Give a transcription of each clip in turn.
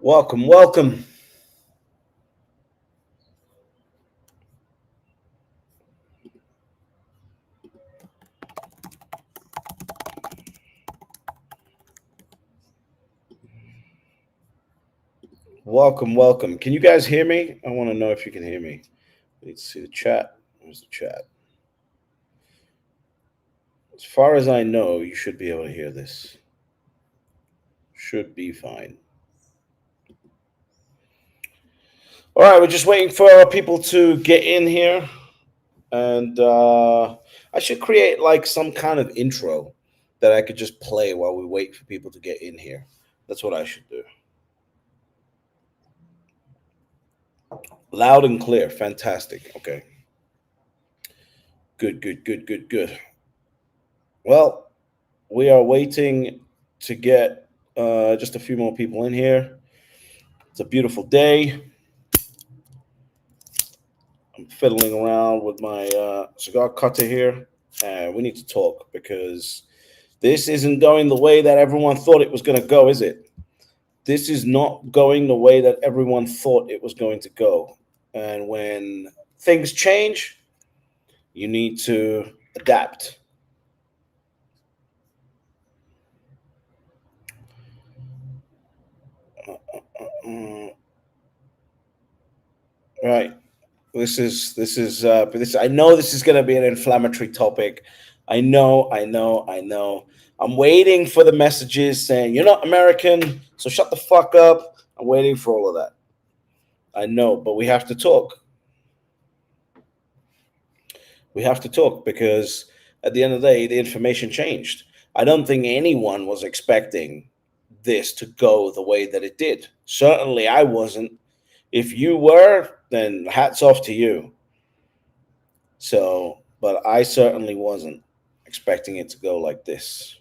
Welcome, welcome. Welcome, welcome. Can you guys hear me? I want to know if you can hear me. Let's see the chat. Where's the chat? As far as I know, you should be able to hear this. Should be fine. All right, we're just waiting for people to get in here. And I should create like some kind of intro that I could just play while we wait for people to get in here. That's what I should do. Loud and clear. Fantastic. Okay. Good, good, good, good, good. Well, we are waiting to get just a few more people in here. It's a beautiful day. I'm fiddling around with my cigar cutter here. And we need to talk because this isn't going the way that everyone thought it was going to go, is it? This is not going the way that everyone thought it was going to go. And when things change, you need to adapt. Uh, right. This I know this is going to be an inflammatory topic. I know. I'm waiting for the messages saying you're not American, so shut the fuck up. I'm waiting for all of that. I know, but we have to talk. We have to talk because at the end of the day, the information changed. I don't think anyone was expecting this to go the way that it did. Certainly, I wasn't. If you were, then hats off to you. So, but I certainly wasn't expecting it to go like this.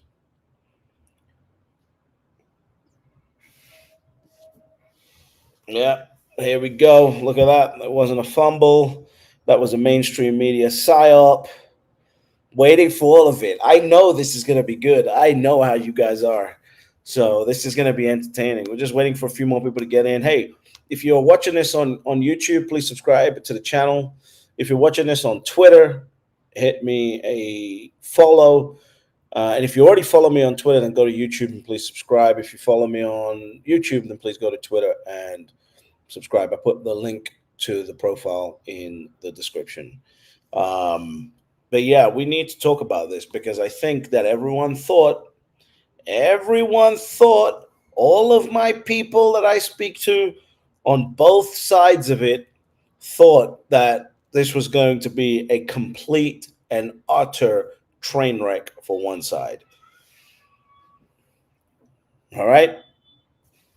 Yeah, here we go. Look at that. That wasn't a fumble. That was a mainstream media psyop. Waiting for all of it. I know this is going to be good. I know how you guys are. So this is going to be entertaining. We're just waiting for a few more people to get in. Hey, if you're watching this on YouTube, please subscribe to the channel. If you're watching this on Twitter, hit me a follow. And if you already follow me on Twitter, then go to YouTube and please subscribe. If you follow me on YouTube, then please go to Twitter and subscribe. I put the link to the profile in the description. Um, but yeah, we need to talk about this because I think that everyone thought, all of my people that I speak to on both sides of it thought that this was going to be a complete and utter train wreck for one side. All right.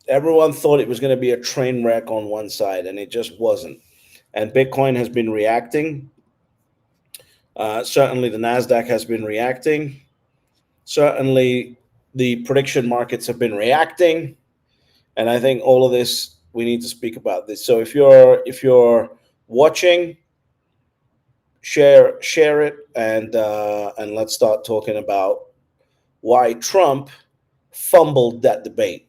Everyone thought it was going to be a train wreck on one side, and it just wasn't. And Bitcoin has been reacting. Certainly, the NASDAQ has been reacting. Certainly, the prediction markets have been reacting. And I think all of this, we need to speak about this. So if you're watching, share it, and let's start talking about why Trump fumbled that debate.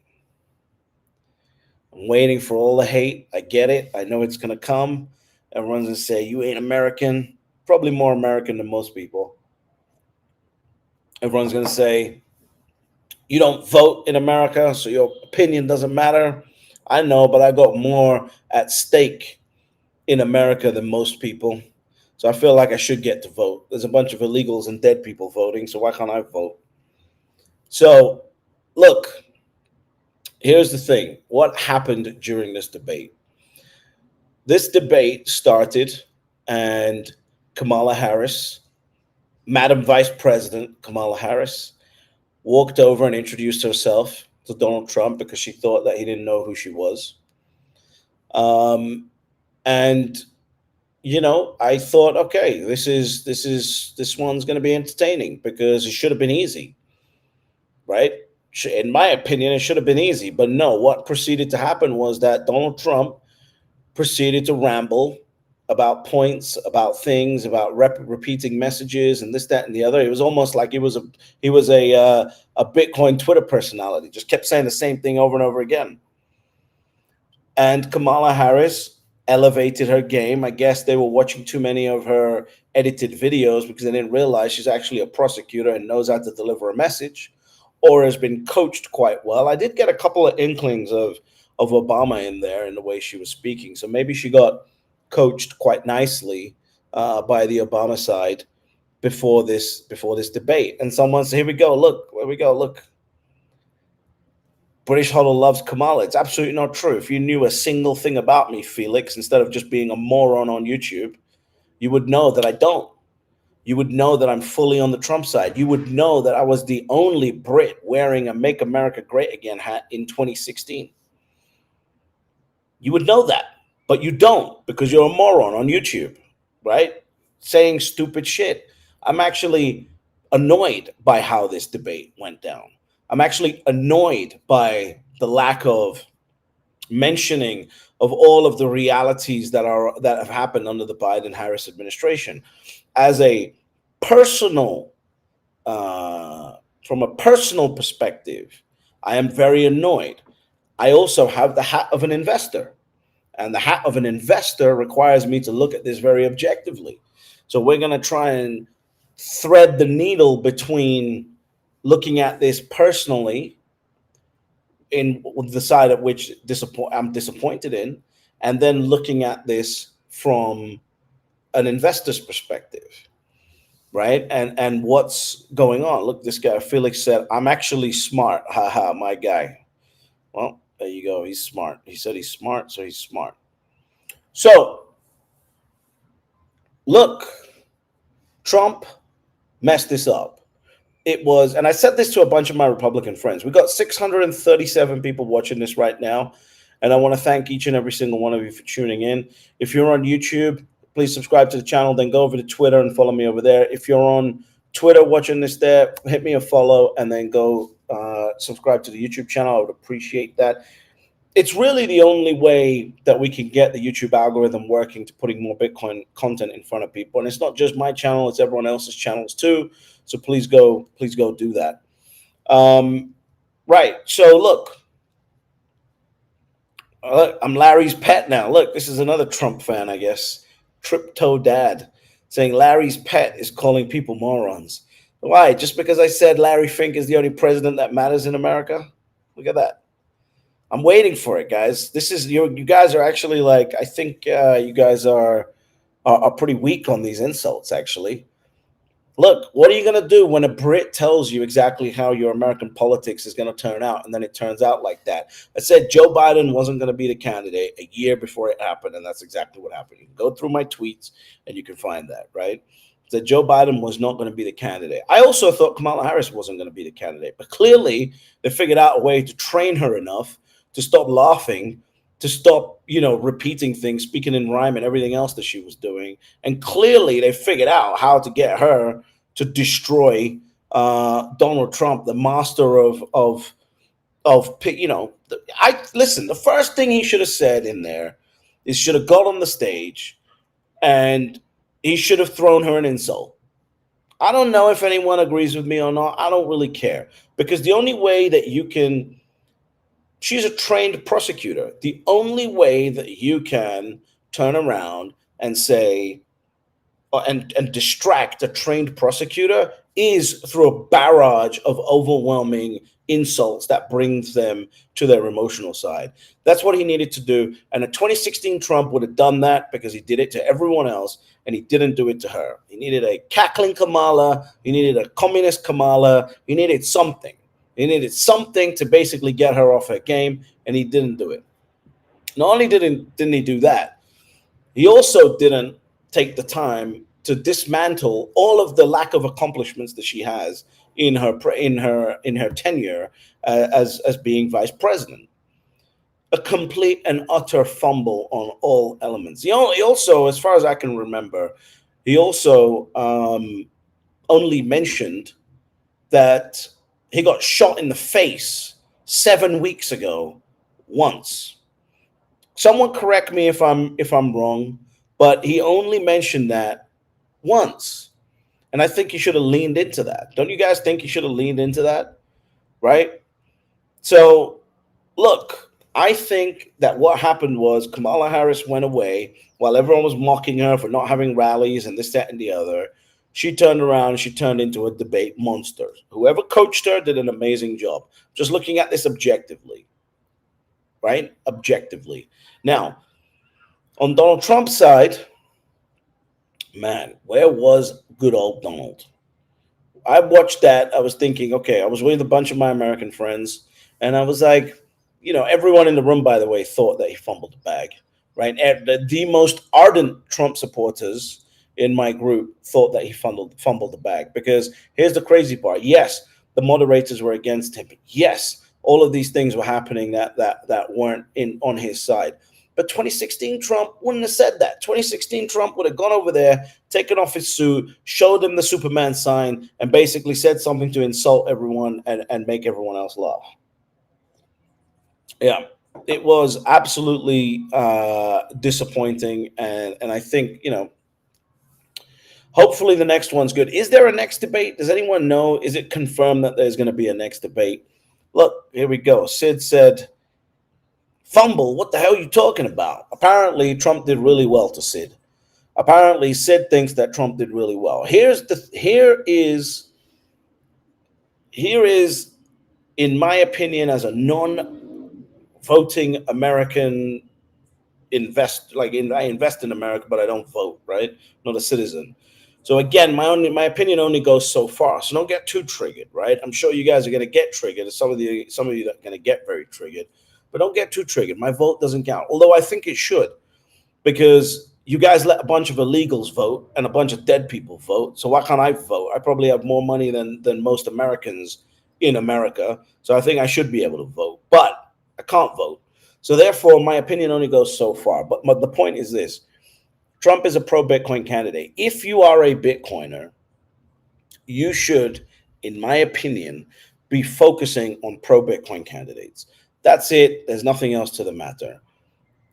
I'm waiting for all the hate. I get it. I know it's going to come. Everyone's going to say, you ain't American. Probably more American than most people. Everyone's going to say, you don't vote in America, so your opinion doesn't matter. I know, but I got more at stake in America than most people. So I feel like I should get to vote. There's a bunch of illegals and dead people voting, so why can't I vote? So, look, here's the thing. What happened during this debate? This debate started, and Kamala Harris, Madam Vice President Kamala Harris, walked over and introduced herself to Donald Trump because she thought that he didn't know who she was. Um, and I thought, okay, this one's going to be entertaining because it should have been easy, right? In my opinion, it should have been easy, but no. What proceeded to happen was that Donald Trump proceeded to ramble about points, about things, about repeating messages, and this, that, and the other. It was almost like he was a Bitcoin Twitter personality. Just kept saying the same thing over and over again. And Kamala Harris elevated her game. I guess they were watching too many of her edited videos because they didn't realize she's actually a prosecutor and knows how to deliver a message, or has been coached quite well. I did get a couple of inklings of Obama in there in the way she was speaking, so maybe she got coached quite nicely by the Obama side before this debate. And someone said, "Here we go. Look, where we go. Look, British Hodl loves Kamala." It's absolutely not true. If you knew a single thing about me, Felix, instead of just being a moron on YouTube, you would know that I don't. You would know that I'm fully on the Trump side. You would know that I was the only Brit wearing a Make America Great Again hat in 2016. You would know that, but you don't because you're a moron on YouTube, right? Saying stupid shit. I'm actually annoyed by how this debate went down. I'm actually annoyed by the lack of mentioning of all of the realities that have happened under the Biden Harris administration. As a personal, uh, from a personal perspective, I am very annoyed. I also have the hat of an investor, and the hat of an investor requires me to look at this very objectively. So we're going to try and thread the needle between looking at this personally in the side at which I'm disappointed in, and then looking at this from an investor's perspective, right? And what's going on? Look, this guy Felix said, "I'm actually smart." Haha, my guy. Well, there you go. He's smart. He said he's smart, so he's smart. So look, Trump messed this up. It was, and I said this to a bunch of my Republican friends. We got 637 people watching this right now. And I want to thank each and every single one of you for tuning in. If you're on YouTube, please subscribe to the channel. Then go over to Twitter and follow me over there. If you're on Twitter watching this there, hit me a follow and then go subscribe to the YouTube channel. I would appreciate that. It's really the only way that we can get the YouTube algorithm working to putting more Bitcoin content in front of people. And it's not just my channel, it's everyone else's channels too. So please go do that. Right. So look, I'm Larry's pet now. Look, this is another Trump fan, I guess. Crypto Dad saying Larry's pet is calling people morons. Why? Just because I said Larry Fink is the only president that matters in America? Look at that. I'm waiting for it, guys. This is you guys are actually like, I think you guys are pretty weak on these insults, actually. Look, what are you going to do when a Brit tells you exactly how your American politics is going to turn out, and then it turns out like that? I said Joe Biden wasn't going to be the candidate a year before it happened, and that's exactly what happened. You can go through my tweets, and you can find that, right? That Joe Biden was not going to be the candidate. I also thought Kamala Harris wasn't going to be the candidate, but clearly they figured out a way to train her enough to stop laughing, to stop, repeating things, speaking in rhyme and everything else that she was doing. And clearly they figured out how to get her to destroy Donald Trump, the master I listen, the first thing he should have said in there is should have got on the stage and he should have thrown her an insult. I don't know if anyone agrees with me or not. I don't really care, because the only way that you can, she's a trained prosecutor. The only way that you can turn around and say, and distract a trained prosecutor is through a barrage of overwhelming insults that brings them to their emotional side. That's what he needed to do. And a 2016 Trump would have done that because he did it to everyone else and he didn't do it to her. He needed a cackling Kamala. He needed a communist Kamala. He needed something. He needed something to basically get her off her game, and he didn't do it. Not only didn't he do that, he also didn't take the time to dismantle all of the lack of accomplishments that she has in her tenure as being vice president. A complete and utter fumble on all elements. He also, as far as I can remember, he also only mentioned that he got shot in the face 7 weeks ago once. Someone correct me if I'm wrong, but he only mentioned that once. And I think he should have leaned into that. Don't you guys think he should have leaned into that? Right? So, look, I think that what happened was Kamala Harris went away while everyone was mocking her for not having rallies and this, that, and the other. She turned around and she turned into a debate monster. Whoever coached her did an amazing job. Just looking at this objectively, right? Objectively. Now, on Donald Trump's side, man, where was good old Donald? I watched that. I was thinking, okay, I was with a bunch of my American friends, and I was like, everyone in the room, by the way, thought that he fumbled the bag, right? And the most ardent Trump supporters in my group thought that he fumbled the bag because here's the crazy part. Yes, the moderators were against him. Yes, all of these things were happening that weren't in on his side. But 2016 Trump wouldn't have said that. 2016 Trump would have gone over there, taken off his suit, showed them the Superman sign, and basically said something to insult everyone and make everyone else laugh. Yeah, it was absolutely disappointing, and I think hopefully the next one's good. Is there a next debate? Does anyone know? Is it confirmed that there's going to be a next debate? Look, here we go. Sid said, "Fumble. What the hell are you talking about?" Apparently, Trump did really well to Sid. Apparently, Sid thinks that Trump did really well. Here is, in my opinion, as a non-voting American I invest in America, but I don't vote, right? Not a citizen. So again, my opinion only goes so far. So don't get too triggered, right? I'm sure you guys are going to get triggered. Some of you are going to get very triggered, but don't get too triggered. My vote doesn't count, although I think it should, because you guys let a bunch of illegals vote and a bunch of dead people vote. So why can't I vote? I probably have more money than most Americans in America. So I think I should be able to vote, but I can't vote. So therefore, my opinion only goes so far. But the point is this: Trump is a pro Bitcoin candidate. If you are a Bitcoiner, you should, in my opinion, be focusing on pro Bitcoin candidates. That's it. There's nothing else to the matter.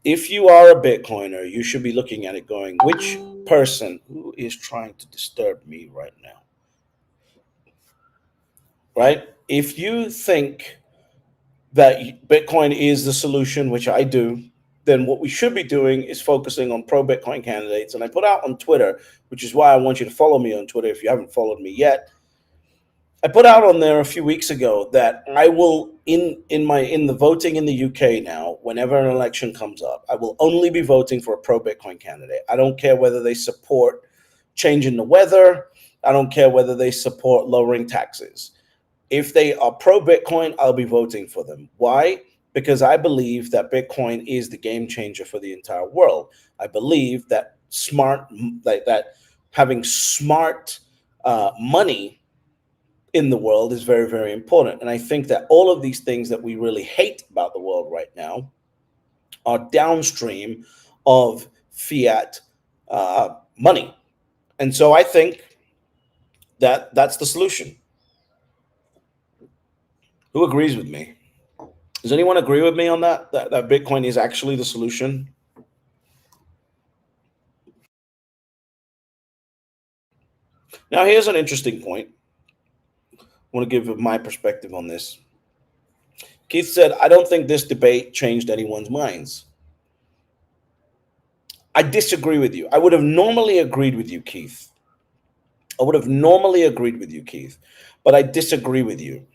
If you are a Bitcoiner, you should be looking at it going, which person who is trying to disturb me right now? Right? If you think that Bitcoin is the solution, which I do, then what we should be doing is focusing on pro Bitcoin candidates. And I put out on Twitter, which is why I want you to follow me on Twitter if you haven't followed me yet. I put out on there a few weeks ago that I will in the voting in the UK now, whenever an election comes up, I will only be voting for a pro Bitcoin candidate. I don't care whether they support changing the weather. I don't care whether they support lowering taxes. If they are pro Bitcoin, I'll be voting for them. Why? Because I believe that Bitcoin is the game changer for the entire world. I believe that that having smart money in the world is very, very important. And I think that all of these things that we really hate about the world right now are downstream of fiat money. And so I think that that's the solution. Who agrees with me? Does anyone agree with me on that Bitcoin is actually the solution? Now, here's an interesting point. I want to give my perspective on this. Keith said, I don't think this debate changed anyone's minds. I disagree with you. I would have normally agreed with you, Keith. I would have normally agreed with you, Keith, but I disagree with you.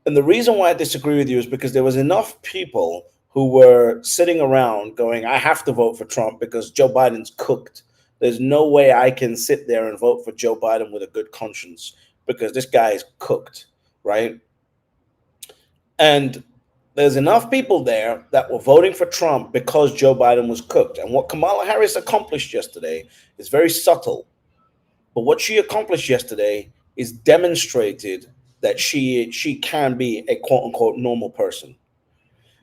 And the reason why I disagree with you is because there was enough people who were sitting around going, I have to vote for Trump because Joe Biden's cooked. There's no way I can sit there and vote for Joe Biden with a good conscience because this guy is cooked, right? And there's enough people there that were voting for Trump because Joe Biden was cooked. And what Kamala Harris accomplished yesterday is very subtle. But what she accomplished yesterday is demonstrated that she can be a quote unquote normal person.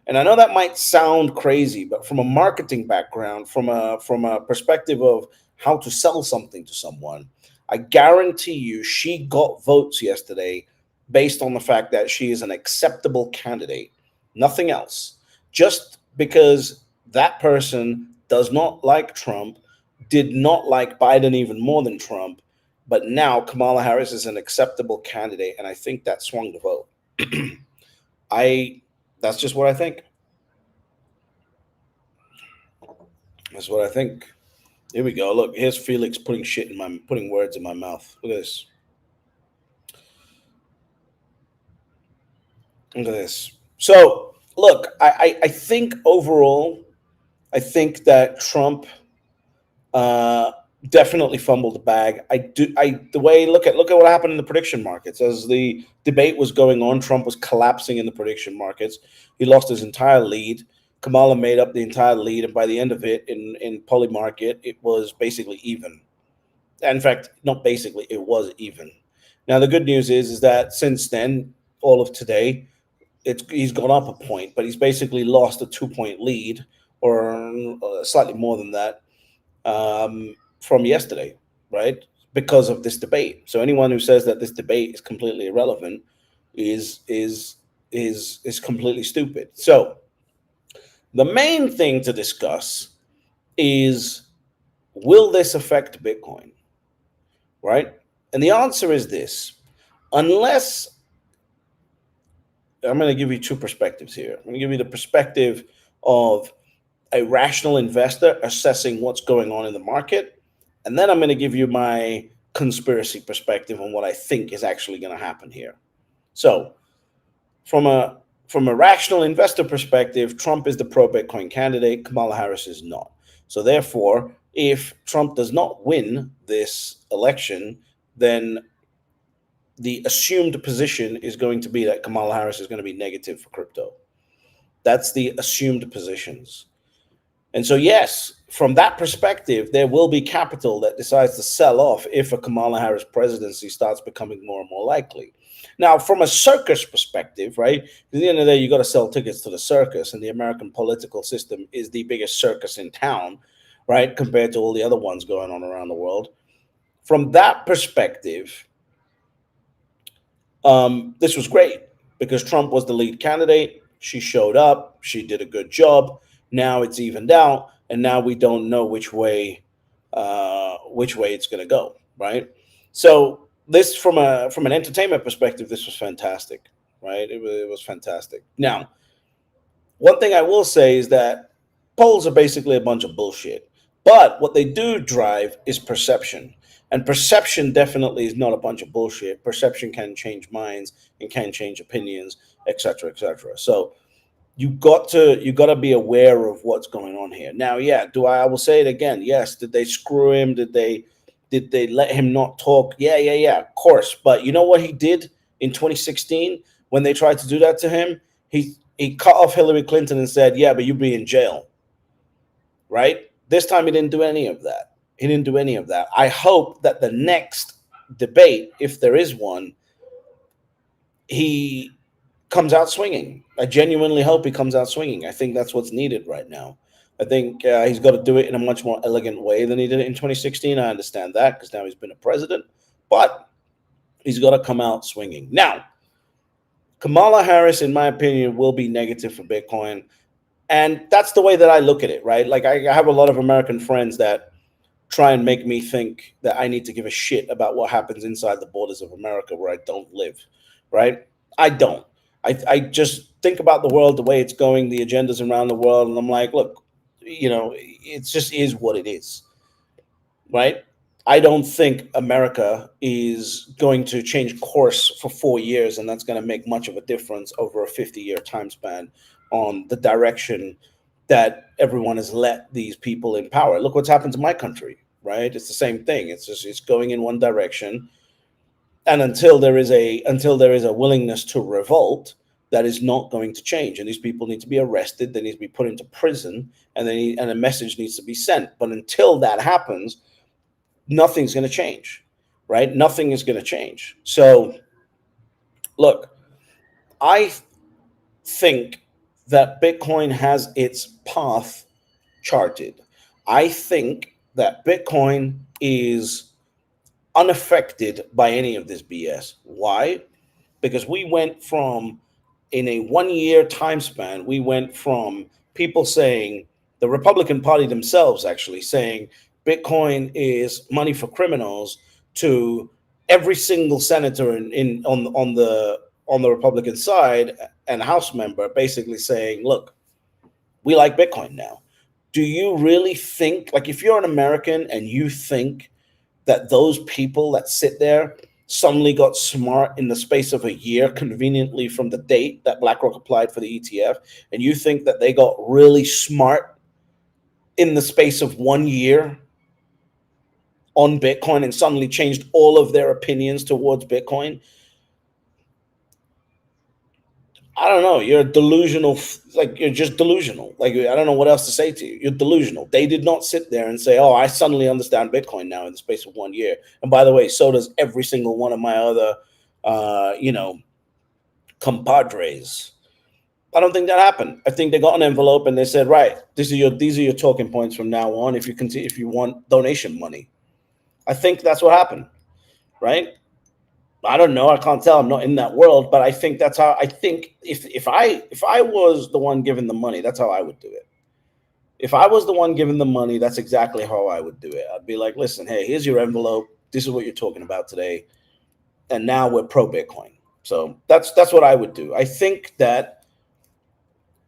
And I know that might sound crazy, but from a marketing background, from a perspective of how to sell something to someone, I guarantee you she got votes yesterday based on the fact that she is an acceptable candidate. Nothing else. Just because that person does not like Trump, did not like Biden even more than Trump, but now Kamala Harris is an acceptable candidate, and I think that swung the vote. I That's just what I think. That's what I think. Here we go. Look, here's Felix putting words in my mouth. Look at this. Look at this. So look, I think overall, I think that Trump uh, definitely fumbled the bag. I do. I the way look at what happened in the prediction markets as the debate was going on. Trump was collapsing in the prediction markets. He lost his entire lead. Kamala made up the entire lead, and by the end of it, in poly market, it was basically even. In fact, not basically, it was even. Now the good news is that since then, all of today, he's gone up a point, but he's basically lost a 2 point lead, or slightly more than that, from yesterday, right? Because of this debate. So anyone who says that this debate is completely irrelevant is completely stupid. So the main thing to discuss is, will this affect Bitcoin, right? And the answer is this: unless, I'm going to give you two perspectives here. I'm going to give you the perspective of a rational investor assessing what's going on in the market. And then I'm going to give you my conspiracy perspective on what I think is actually going to happen here. So, from a from a rational investor perspective, Trump is the pro Bitcoin candidate, Kamala Harris is not. So therefore, if Trump does not win this election, then the assumed position is going to be that Kamala Harris is going to be negative for crypto. That's the assumed positions. And so, yes, from that perspective, there will be capital that decides to sell off if a Kamala Harris presidency starts becoming more and more likely. Now, from a circus perspective, right? At the end of the day, you got to sell tickets to the circus, and the American political system is the biggest circus in town, right? Compared to all the other ones going on around the world. From that perspective, this was great because Trump was the lead candidate. She showed up. She did a good job. Now it's evened out, and now we don't know which way it's going to go. Right. So this, from an entertainment perspective, this was fantastic. Right. It was fantastic. Now, one thing I will say is that polls are basically a bunch of bullshit. But what they do drive is perception. And perception definitely is not a bunch of bullshit. Perception can change minds and can change opinions, etc., etc. So you got to be aware of what's going on here. Now, yeah, I will say it again. Yes, did they screw him? Did they let him not talk? Yeah, of course. But you know what he did in 2016 when they tried to do that to him? He cut off Hillary Clinton and said, "Yeah, but you'll be in jail." Right? This time he didn't do any of that. He didn't do any of that. I hope that the next debate, if there is one, he comes out swinging. I genuinely hope he comes out swinging. I think that's what's needed right now. I think he's got to do it in a much more elegant way than he did it in 2016. I understand that because now he's been a president, but he's got to come out swinging. Now, Kamala Harris, in my opinion, will be negative for Bitcoin. And that's the way that I look at it, right? Like, I have a lot of American friends that try and make me think that I need to give a shit about what happens inside the borders of America where I don't live, right? I don't. I just think about the world the way it's going, the agendas around the world, and I'm like, look, it just is what it is, right? I don't think America is going to change course for 4 years, and that's going to make much of a difference over a 50-year time span on the direction that everyone has let these people in power. Look what's happened to my country, right? It's the same thing. It's going in one direction, and until there is a willingness to revolt, that is not going to change. And these people need to be arrested. They need to be put into prison, and a message needs to be sent. But until that happens, nothing's going to change, right? Nothing is going to change. So, look, I think that Bitcoin has its path charted. I think that Bitcoin is unaffected by any of this BS. Why? Because we went from, in a 1 year time span, we went from people saying, the Republican Party themselves actually saying Bitcoin is money for criminals, to every single senator on the Republican side and House member basically saying, look, we like Bitcoin now. Do you really think, like, if you're an American and you think that those people that sit there suddenly got smart in the space of a year, conveniently from the date that BlackRock applied for the ETF, and you think that they got really smart in the space of 1 year on Bitcoin and suddenly changed all of their opinions towards Bitcoin? I don't know. You're delusional. Like, you're just delusional. Like, I don't know what else to say to you. You're delusional. They did not sit there and say, "Oh, I suddenly understand Bitcoin now in the space of 1 year." And by the way, so does every single one of my other, you know, compadres. I don't think that happened. I think they got an envelope and they said, "Right, these are your talking points from now on. If you continue, if you want donation money." I think that's what happened, right? I don't know. I can't tell. I'm not in that world, but I think that's how. I think if I was the one giving the money, that's how I would do it. If I was the one giving the money, that's exactly how I would do it. I'd be like, "Listen, hey, here's your envelope. This is what you're talking about today, and now we're pro Bitcoin." So that's what I would do. I think that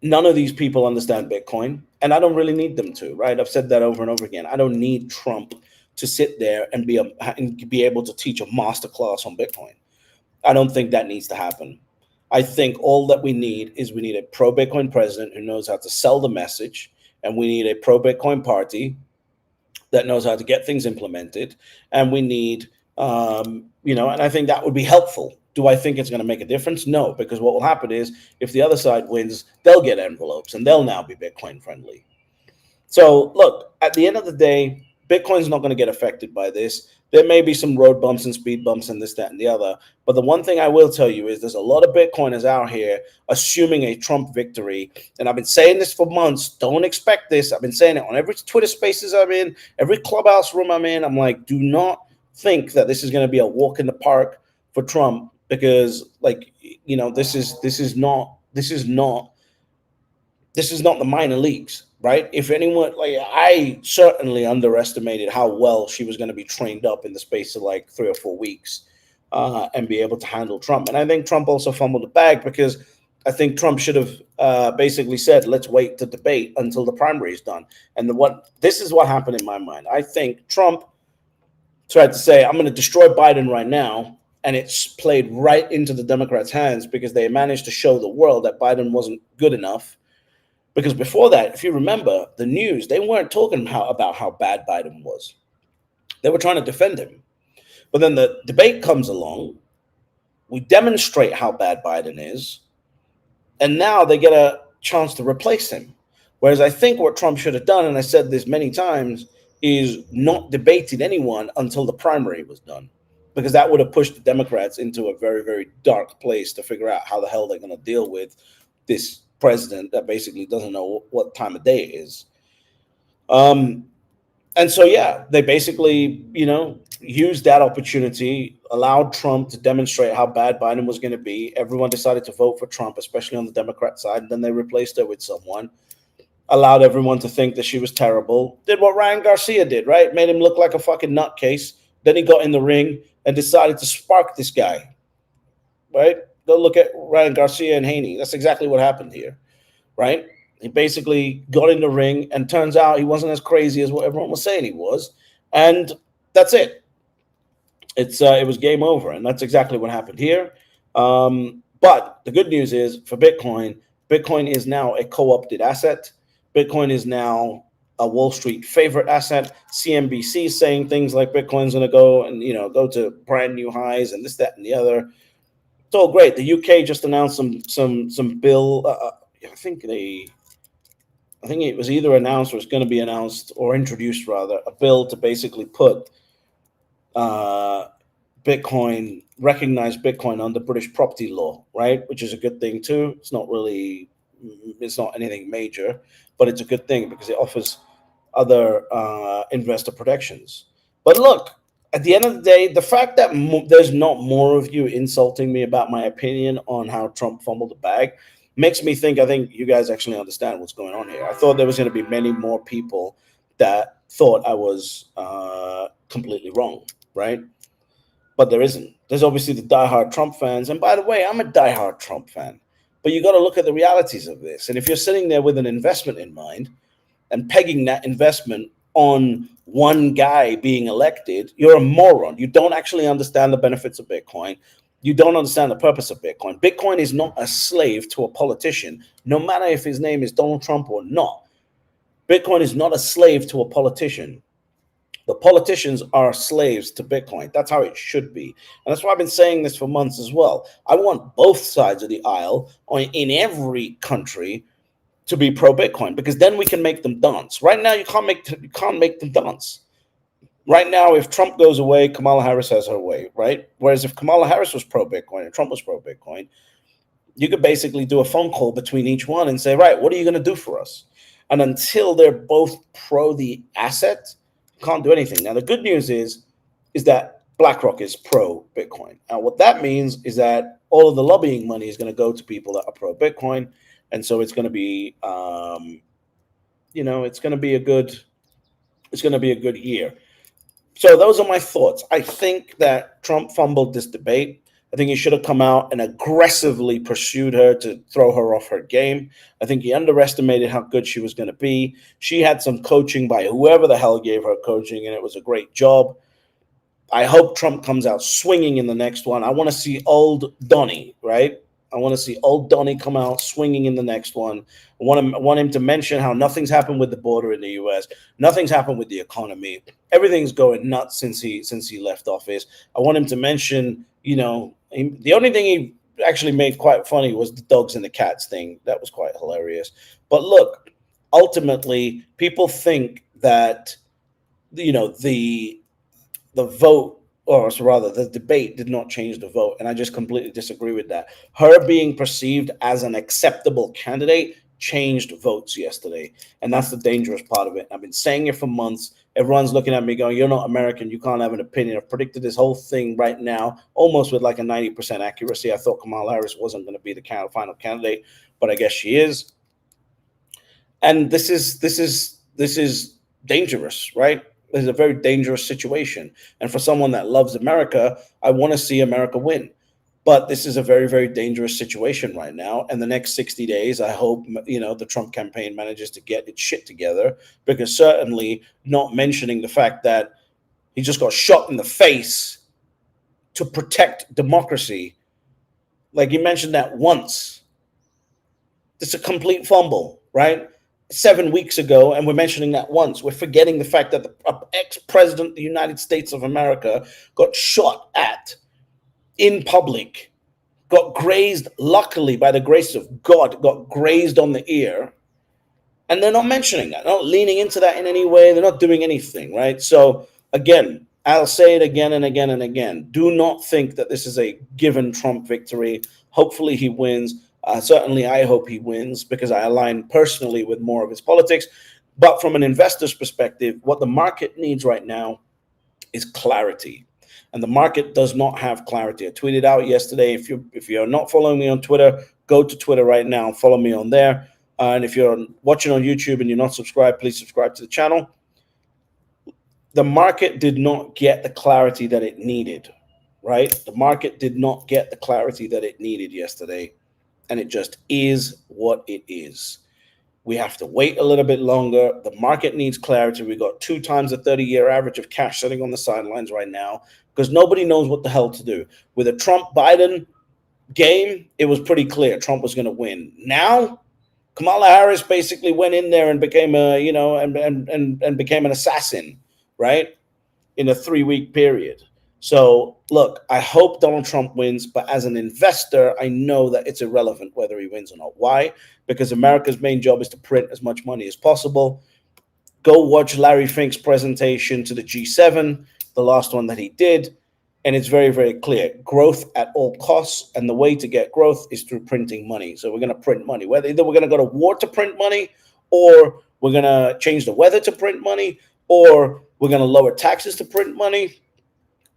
none of these people understand Bitcoin, and I don't really need them to. Right? I've said that over and over again. I don't need Trump to sit there and be able to teach a master class on Bitcoin. I don't think that needs to happen. I think all that we need is we need a pro Bitcoin president who knows how to sell the message, and we need a pro Bitcoin party that knows how to get things implemented, and we need, and I think that would be helpful. Do I think it's going to make a difference? No, because what will happen is if the other side wins, they'll get envelopes and they'll now be Bitcoin friendly. So look, at the end of the day, Bitcoin's not going to get affected by this. There may be some road bumps and speed bumps and this, that, and the other. But the one thing I will tell you is there's a lot of Bitcoiners out here assuming a Trump victory. And I've been saying this for months. Don't expect this. I've been saying it on every Twitter spaces I'm in, every clubhouse room I'm in. I'm like, do not think that this is going to be a walk in the park for Trump, because, like, this is not the minor leagues, right? If anyone, like, I certainly underestimated how well she was going to be trained up in the space of like 3 or 4 weeks, and be able to handle Trump. And I think Trump also fumbled the bag, because I think Trump should have basically said, "Let's wait to debate until the primary is done." And this is what happened in my mind. I think Trump tried to say, "I'm going to destroy Biden right now." And it's played right into the Democrats' hands, because they managed to show the world that Biden wasn't good enough. Because before that, if you remember the news, they weren't talking about how bad Biden was. They were trying to defend him. But then the debate comes along. We demonstrate how bad Biden is. And now they get a chance to replace him. Whereas I think what Trump should have done, and I said this many times, is not debated anyone until the primary was done. Because that would have pushed the Democrats into a very, very dark place to figure out how the hell they're going to deal with this president that basically doesn't know what time of day it is. And so, yeah, they basically, used that opportunity, allowed Trump to demonstrate how bad Biden was going to be. Everyone decided to vote for Trump, especially on the Democrat side. And then they replaced her with someone, allowed everyone to think that she was terrible, did what Ryan Garcia did, right? Made him look like a fucking nutcase. Then he got in the ring and decided to spark this guy, right? Go look at Ryan Garcia and Haney. That's exactly what happened here, right? He basically got in the ring, and turns out he wasn't as crazy as what everyone was saying he was, and that's it. It was game over, and that's exactly what happened here. But the good news is for Bitcoin, Bitcoin is now a co-opted asset. Bitcoin is now a Wall Street favorite asset. CNBC saying things like Bitcoin's going to go to brand new highs and this, that, and the other. It's all great. The UK just announced some bill. I think it was either announced or it's going to be announced, or introduced rather, a bill to basically put Bitcoin, recognize Bitcoin under British property law, right? Which is a good thing too. It's not anything major, but it's a good thing because it offers other investor protections. But look, at the end of the day, the fact that there's not more of you insulting me about my opinion on how Trump fumbled the bag makes me think, I think you guys actually understand what's going on here. I thought there was going to be many more people that thought I was completely wrong, right? But there isn't. There's obviously the diehard Trump fans. And by the way, I'm a diehard Trump fan. But you got to look at the realities of this. And if you're sitting there with an investment in mind, and pegging that investment on one guy being elected, you're a moron. You don't actually understand the benefits of Bitcoin. You don't understand the purpose of Bitcoin. Bitcoin is not a slave to a politician, no matter if his name is Donald Trump or not. Bitcoin is not a slave to a politician. The politicians are slaves to Bitcoin. That's how it should be. And that's why I've been saying this for months as well. I want both sides of the aisle in every country to be pro Bitcoin, because then we can make them dance. Right now, you can't make them dance. Right now, if Trump goes away, Kamala Harris has her way, right? Whereas if Kamala Harris was pro Bitcoin and Trump was pro Bitcoin, you could basically do a phone call between each one and say, right, what are you going to do for us? And until they're both pro the asset, you can't do anything. Now, the good news is that BlackRock is pro Bitcoin. And what that means is that all of the lobbying money is going to go to people that are pro Bitcoin. And so it's going to be, it's going to be a good year. So those are my thoughts. I think that Trump fumbled this debate. I think he should have come out and aggressively pursued her to throw her off her game. I think he underestimated how good she was going to be. She had some coaching by whoever the hell gave her coaching, and it was a great job. I hope Trump comes out swinging in the next one. I want to see old Donnie, right? I want to see old Donnie come out swinging in the next one. I want him to mention how nothing's happened with the border in the U.S. Nothing's happened with the economy. Everything's going nuts since he left office. I want him to mention, the only thing he actually made quite funny was the dogs and the cats thing. That was quite hilarious. But look, ultimately, people think that the vote, or rather the debate, did not change the vote, and I just completely disagree with that. Her being perceived as an acceptable candidate changed votes yesterday, and that's the dangerous part of it. I've been saying it for months. Everyone's looking at me going, you're not American, you can't have an opinion. I've predicted this whole thing right now almost with like a 90% accuracy. I thought Kamala Harris wasn't going to be the final candidate, but I guess she is. And this is dangerous, right? This is a very dangerous situation. And for someone that loves America, I want to see America win. But this is a very, very dangerous situation right now. And the next 60 days, I hope, the Trump campaign manages to get its shit together, because certainly not mentioning the fact that he just got shot in the face to protect democracy. Like, he mentioned that once. It's a complete fumble, right? 7 weeks ago, and we're mentioning that once. We're forgetting the fact that the ex-president of the United States of America got shot at in public, got grazed, luckily, by the grace of God, got grazed on the ear. And they're not mentioning that. They're not leaning into that in any way. They're not doing anything, right? So, again, I'll say it again and again and again. Do not think that this is a given Trump victory. Hopefully he wins. Certainly, I hope he wins, because I align personally with more of his politics. But from an investor's perspective, what the market needs right now is clarity. And the market does not have clarity. I tweeted out yesterday, if you're not following me on Twitter, go to Twitter right now and follow me on there. And if you're watching on YouTube and you're not subscribed, please subscribe to the channel. The market did not get the clarity that it needed, right? The market did not get the clarity that it needed yesterday. And it just is what it is. We have to wait a little bit longer. The market needs clarity. We got 2 times the 30-year average of cash sitting on the sidelines right now, because nobody knows what the hell to do. With a Trump-Biden game, it was pretty clear Trump was going to win. Now, Kamala Harris basically went in there and became and became an assassin, right? In a 3-week period. So, look, I hope Donald Trump wins, but as an investor, I know that it's irrelevant whether he wins or not. Why? Because America's main job is to print as much money as possible. Go watch Larry Fink's presentation to the G7, the last one that he did, and it's very, very clear. Growth at all costs, and the way to get growth is through printing money. So we're going to print money. Either we're going to go to war to print money, or we're going to change the weather to print money, or we're going to lower taxes to print money,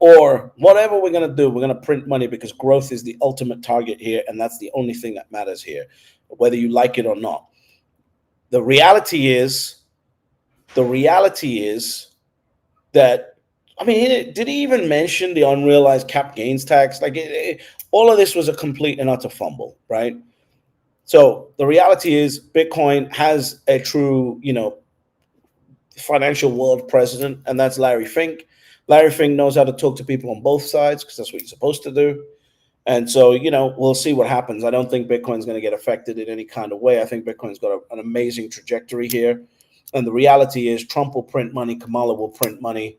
or whatever we're going to do, we're going to print money, because growth is the ultimate target here, and that's the only thing that matters here, whether you like it or not. The reality is that, did he even mention the unrealized cap gains tax? All of this was a complete and utter fumble, right? So the reality is Bitcoin has a true, financial world president, and that's Larry Fink. Larry Fink knows how to talk to people on both sides because that's what he's supposed to do. And so, we'll see what happens. I don't think Bitcoin's going to get affected in any kind of way. I think Bitcoin's got an amazing trajectory here. And the reality is Trump will print money, Kamala will print money,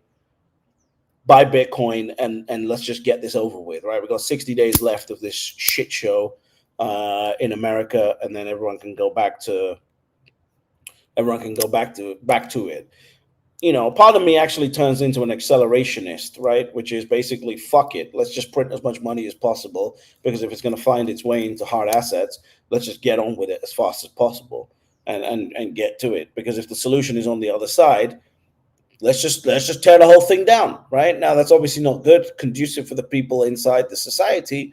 buy Bitcoin, and let's just get this over with, right? We've got 60 days left of this shit show in America, and then everyone can go back to it. Part of me actually turns into an accelerationist, right? Which is basically, fuck it. Let's just print as much money as possible, because if it's going to find its way into hard assets, let's just get on with it as fast as possible and get to it. Because if the solution is on the other side, let's just tear the whole thing down, right? Now, that's obviously not good, conducive for the people inside the society.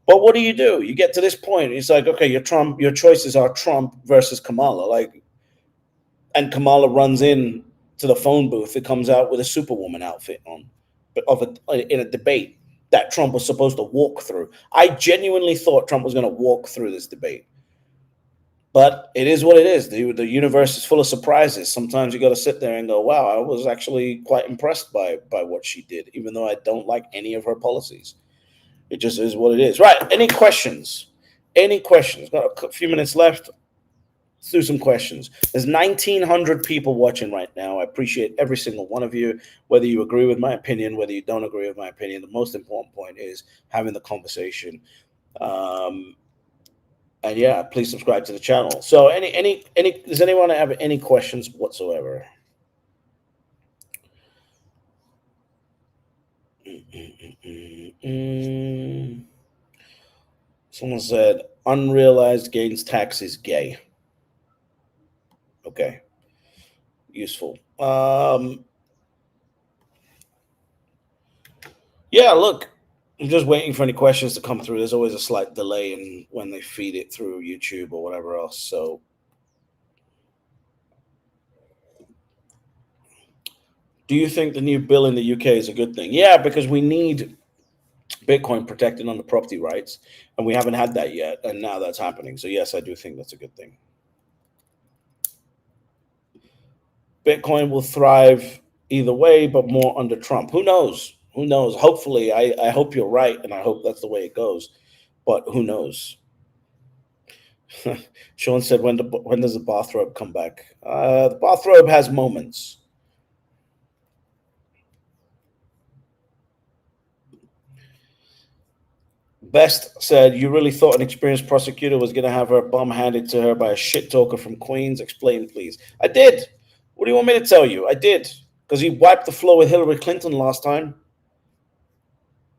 But what do? You get to this point, it's like, okay, your choices are Trump versus Kamala, and Kamala runs in to the phone booth. It comes out with a Superwoman outfit on, in a debate that Trump was supposed to walk through. I genuinely thought Trump was going to walk through this debate, but it is what it is. The universe is full of surprises. Sometimes you got to sit there and go, "Wow, I was actually quite impressed by what she did, even though I don't like any of her policies." It just is what it is. Right? Any questions? Any questions? Got a few minutes left. Let's do some questions. There's 1,900 people watching right now. I appreciate every single one of you, whether you agree with my opinion, whether you don't agree with my opinion. The most important point is having the conversation. And yeah, please subscribe to the channel. So any does anyone have any questions whatsoever? Someone said unrealized gains tax is gay. Okay. Useful. Yeah, look, I'm just waiting for any questions to come through. There's always a slight delay in when they feed it through YouTube or whatever else. So, do you think the new bill in the UK is a good thing? Yeah, because we need Bitcoin protected under property rights, and we haven't had that yet, and now that's happening. So, yes, I do think that's a good thing. Bitcoin will thrive either way, but more under Trump. Who knows? Who knows? Hopefully, I hope you're right, and I hope that's the way it goes. But who knows? Sean said, when does the bathrobe come back? The bathrobe has moments. Best said, you really thought an experienced prosecutor was going to have her bum handed to her by a shit talker from Queens? Explain, please. I did. What do you want me to tell you? I did. Because he wiped the floor with Hillary Clinton last time.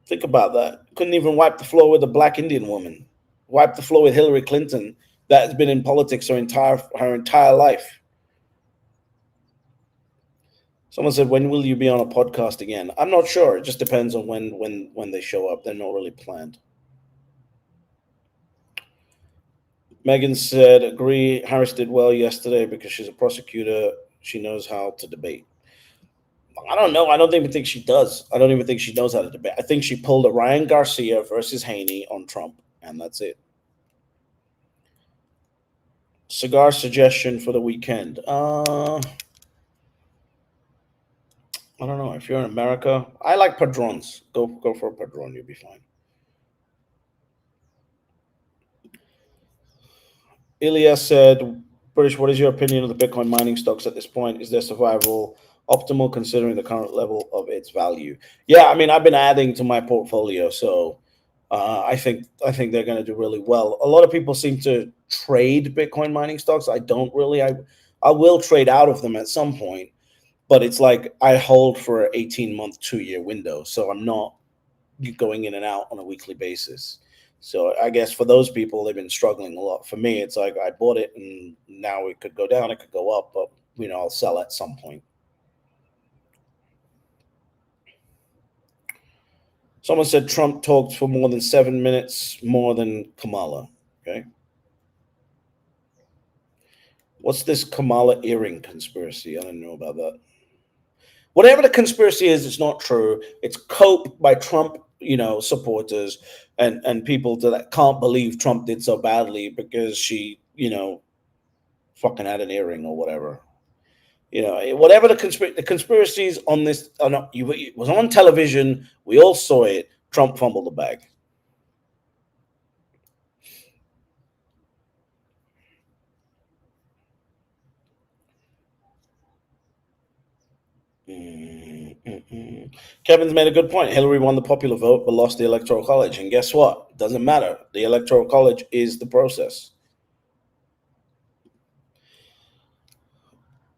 Think about that. Couldn't even wipe the floor with a black Indian woman. Wiped the floor with Hillary Clinton that has been in politics her entire life. Someone said, when will you be on a podcast again? I'm not sure. It just depends on when they show up. They're not really planned. Megan said, agree. Harris did well yesterday because she's a prosecutor. She knows how to debate. I don't know. I don't even think she does. I don't even think she knows how to debate. I think she pulled a Ryan Garcia versus Haney on Trump, and that's it. Cigar suggestion for the weekend. I don't know. If you're in America, I like Padrones. Go for a Padron. You'll be fine. Ilya said, British, what is your opinion of the Bitcoin mining stocks at this point? Is their survival optimal considering the current level of its value? Yeah, I mean, I've been adding to my portfolio, so I think they're going to do really well. A lot of people seem to trade Bitcoin mining stocks. I don't really. I will trade out of them at some point, but it's like I hold for an 18-month, 2-year window, so I'm not going in and out on a weekly basis. So I guess for those people, they've been struggling a lot. For me, it's like I bought it and now it could go down, it could go up, but I'll sell at some point. Someone said Trump talked for more than 7 minutes, more than Kamala. Okay. What's this Kamala earring conspiracy? I don't know about that. Whatever the conspiracy is, it's not true. It's cope by Trump, supporters and people that can't believe Trump did so badly because she, fucking had an earring or whatever. Whatever the conspiracies on this, it was on television. We all saw it. Trump fumbled the bag. Kevin's made a good point. Hillary won the popular vote but lost the electoral college. And guess what? It doesn't matter. The electoral college is the process.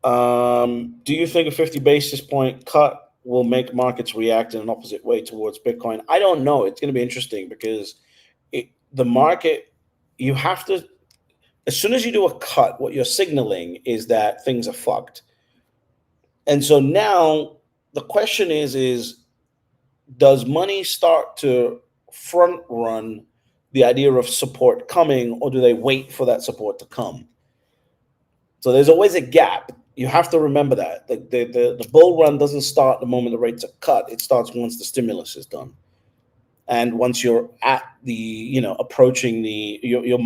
Do you think a 50 basis point cut will make markets react in an opposite way towards Bitcoin? I don't know. It's going to be interesting because the market, you have to, as soon as you do a cut, what you're signaling is that things are fucked. And so now the question is does money start to front run the idea of support coming, or do they wait for that support to come? So there's always a gap. You have to remember that the bull run doesn't start the moment the rates are cut. It starts once the stimulus is done, and once you're at the approaching you're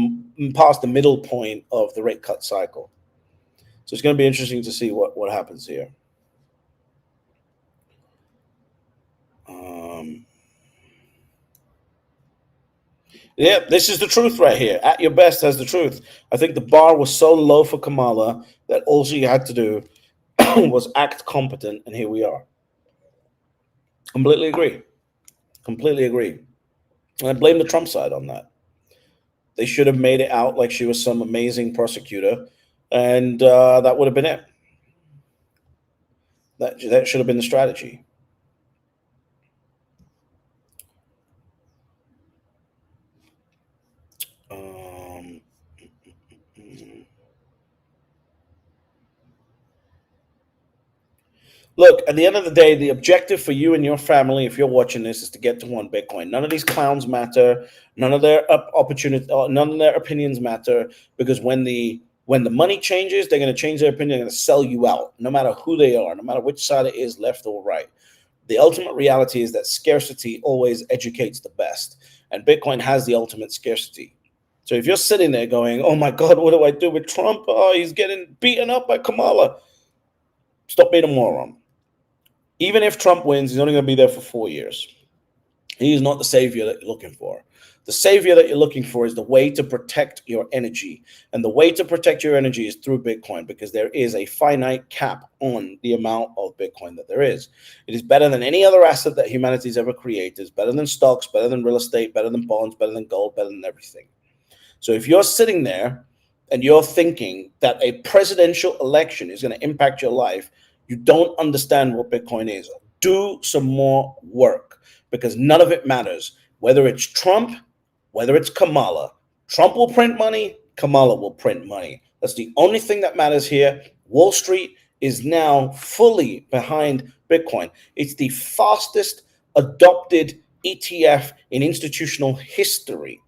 past the middle point of the rate cut cycle. So it's going to be interesting to see what happens here. Yeah, this is the truth right here. At your best has the truth. I think the bar was so low for Kamala that all she had to do was act competent, and here we are. Completely agree. Completely agree. And I blame the Trump side on that. They should have made it out like she was some amazing prosecutor, and that would have been it. That should have been the strategy. Look, at the end of the day, the objective for you and your family, if you're watching this, is to get to one Bitcoin. None of these clowns matter. None of their none of their opinions matter, because when the money changes, they're going to change their opinion. They're going to sell you out, no matter who they are, no matter which side it is, left or right. The ultimate reality is that scarcity always educates the best, and Bitcoin has the ultimate scarcity. So if you're sitting there going, "Oh my God, what do I do with Trump? Oh, he's getting beaten up by Kamala," stop being a moron. Even if Trump wins, he's only going to be there for 4 years. He is not the savior that you're looking for. The savior that you're looking for is the way to protect your energy. And the way to protect your energy is through Bitcoin, because there is a finite cap on the amount of Bitcoin that there is. It is better than any other asset that humanity's ever created. It's better than stocks, better than real estate, better than bonds, better than gold, better than everything. So if you're sitting there and you're thinking that a presidential election is going to impact your life, you don't understand what Bitcoin is. Do some more work, because none of it matters. Whether it's Trump, whether it's Kamala, Trump will print money, Kamala will print money. That's the only thing that matters here. Wall Street is now fully behind Bitcoin. It's the fastest adopted ETF in institutional history.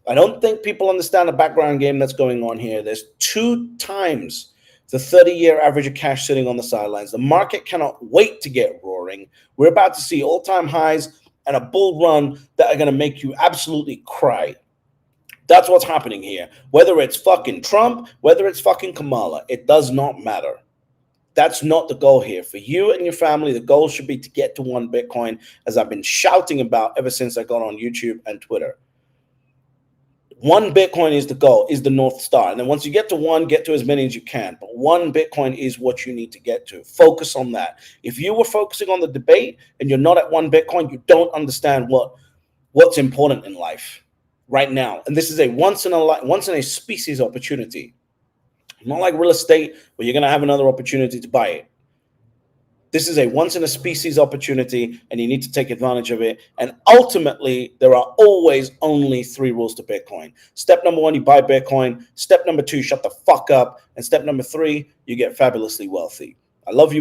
I don't think people understand the background game that's going on here. There's 2 times the 30-year average of cash sitting on the sidelines. The market cannot wait to get roaring. We're about to see all-time highs and a bull run that are going to make you absolutely cry. That's what's happening here. Whether it's fucking Trump, whether it's fucking Kamala, it does not matter. That's not the goal here. For you and your family, the goal should be to get to one Bitcoin, as I've been shouting about ever since I got on YouTube and Twitter. One Bitcoin is the goal, is the North Star. And then once you get to one, get to as many as you can. But one Bitcoin is what you need to get to. Focus on that. If you were focusing on the debate and you're not at one Bitcoin, you don't understand what's important in life right now. And this is a once in a species opportunity. Not like real estate where you're going to have another opportunity to buy it. This is a once in a species opportunity, and you need to take advantage of it. And ultimately, there are always only 3 rules to Bitcoin. Step number 1, you buy Bitcoin. Step number 2, shut the fuck up. And step number 3, you get fabulously wealthy. I love you.